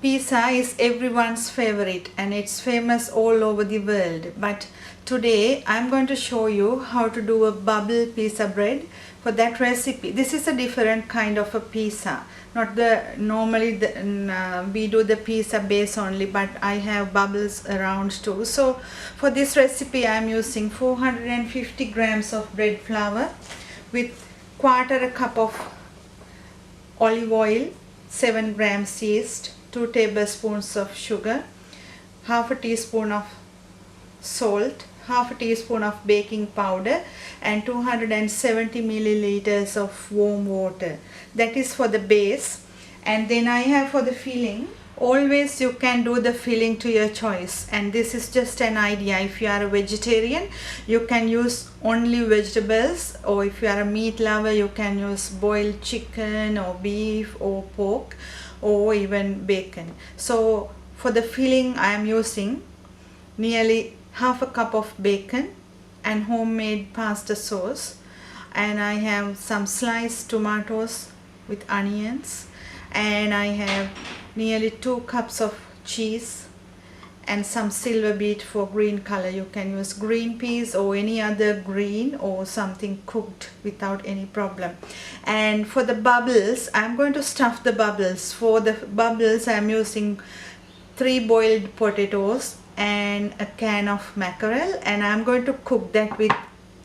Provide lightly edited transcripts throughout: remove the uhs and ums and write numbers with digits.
Pizza is everyone's favorite and it's famous all over the world. But today I'm going to show you how to do a bubble pizza bread. For that recipe, this is a different kind of a pizza. Not the normally we do the pizza base only, but I have bubbles around too. So for this recipe I'm using 450 grams of bread flour with quarter a cup of olive oil, 7 grams yeast, 2 tablespoons of sugar, half a teaspoon of salt, half a teaspoon of baking powder and 270 milliliters of warm water. That is for the base. And then I have for the filling, always you can do the filling to your choice, and this is just an idea. If you are a vegetarian, you can use only vegetables, or if you are a meat lover, you can use boiled chicken or beef or pork or even bacon. So for the filling I am using nearly half a cup of bacon and homemade pasta sauce, and I have some sliced tomatoes with onions, and I have nearly 2 cups of cheese and some silver beet for green color. You can use green peas or any other green or something cooked without any problem. And for the bubbles, I'm going to stuff the bubbles. For the bubbles I'm using 3 boiled potatoes and a can of mackerel, and I'm going to cook that with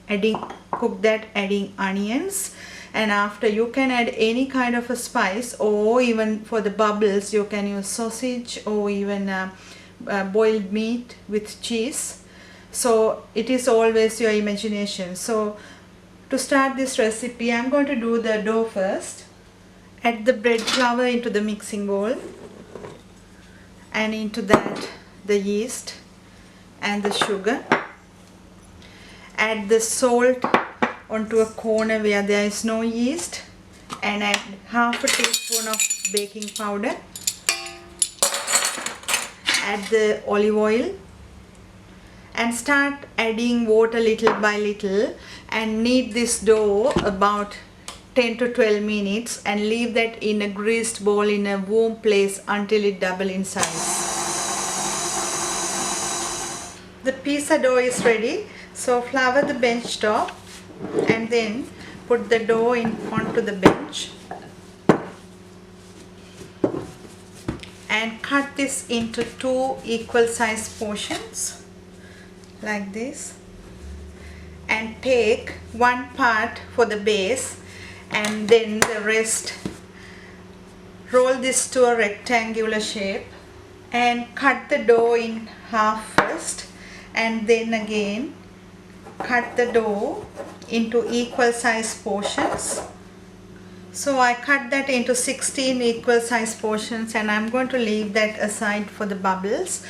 adding onions. And after, you can add any kind of a spice, or even for the bubbles you can use sausage or even boiled meat with cheese. So it is always your imagination. So to start this recipe, I'm going to do the dough first. Add the bread flour into the mixing bowl, and into that the yeast and the sugar. Add the salt onto a corner where there is no yeast, and add half a teaspoon of baking powder. Add the olive oil and start adding water little by little, and knead this dough about 10 to 12 minutes and leave that in a greased bowl in a warm place until it doubles in size. The pizza dough is ready, so flour the bench top and then put the dough onto the bench and cut this into 2 equal size portions like this, and take one part for the base and then the rest. Roll this to a rectangular shape and cut the dough in half first, and then again cut the dough into equal size portions. So I cut that into 16 equal size portions, and I'm going to leave that aside for the bubbles.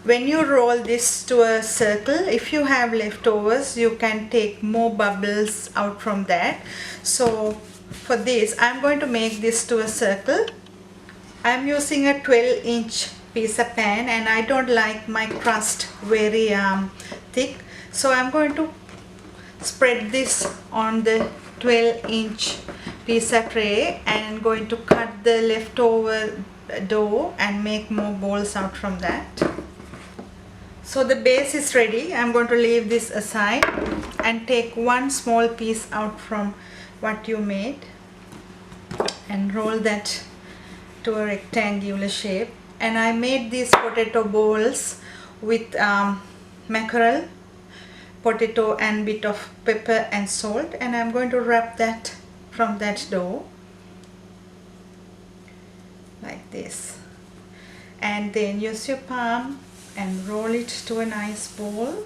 When you roll this to a circle, if you have leftovers, you can take more bubbles out from that. So for this, I'm going to make this to a circle. I'm using a 12-inch pizza pan, and I don't like my crust very thick. So I'm going to spread this on the 12-inch pizza tray and going to cut the leftover dough and make more balls out from that. So the base is ready. I'm going to leave this aside and take one small piece out from what you made and roll that to a rectangular shape. And I made these potato balls with mackerel, potato and bit of pepper and salt, and I'm going to wrap that from that dough like this, and then use your palm and roll it to a nice ball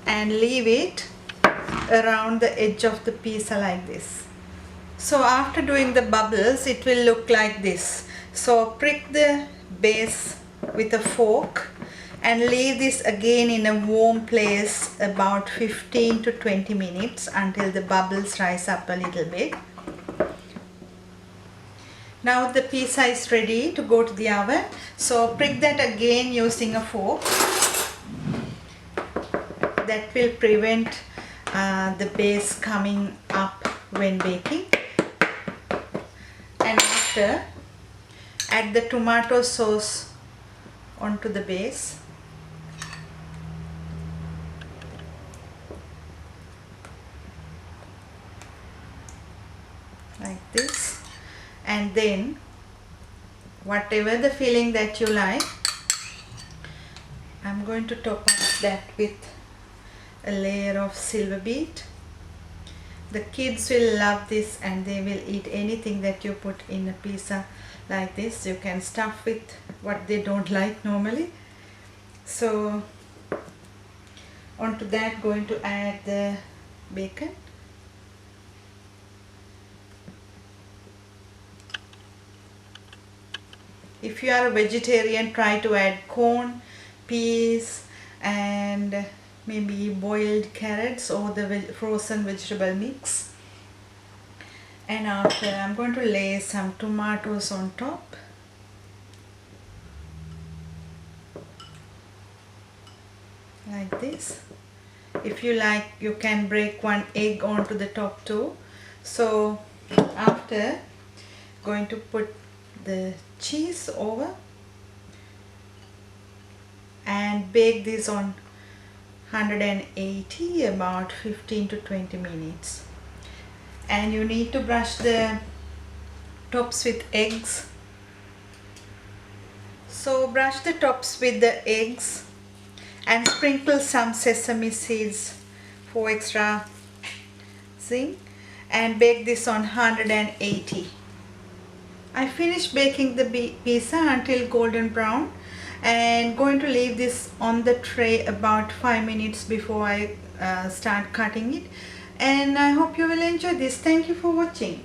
and leave it around the edge of the pizza like this. So after doing the bubbles, it will look like this. So prick the base with a fork and leave this again in a warm place about 15 to 20 minutes until the bubbles rise up a little bit. Now the pizza is ready to go to the oven. So prick that again using a fork. That will prevent the base coming up when baking. And after, add the tomato sauce onto the base. Like this. And then whatever the filling that you like, I'm going to top up that with a layer of silver beet. The kids will love this and they will eat anything that you put in a pizza like this. You can stuff with what they don't like normally. So onto that, going to add the bacon. If you are a vegetarian, try to add corn, peas and maybe boiled carrots or the frozen vegetable mix. And after, I'm going to lay some tomatoes on top. Like this. If you like, you can break one egg onto the top too. So after, going to put the cheese over and bake this on 180 about 15 to 20 minutes. And you need to brush the tops with eggs. So brush the tops with the eggs and sprinkle some sesame seeds for extra zing, and bake this on 180. I finished baking the pizza until golden brown and going to leave this on the tray about 5 minutes before I start cutting it. And I hope you will enjoy this. Thank you for watching.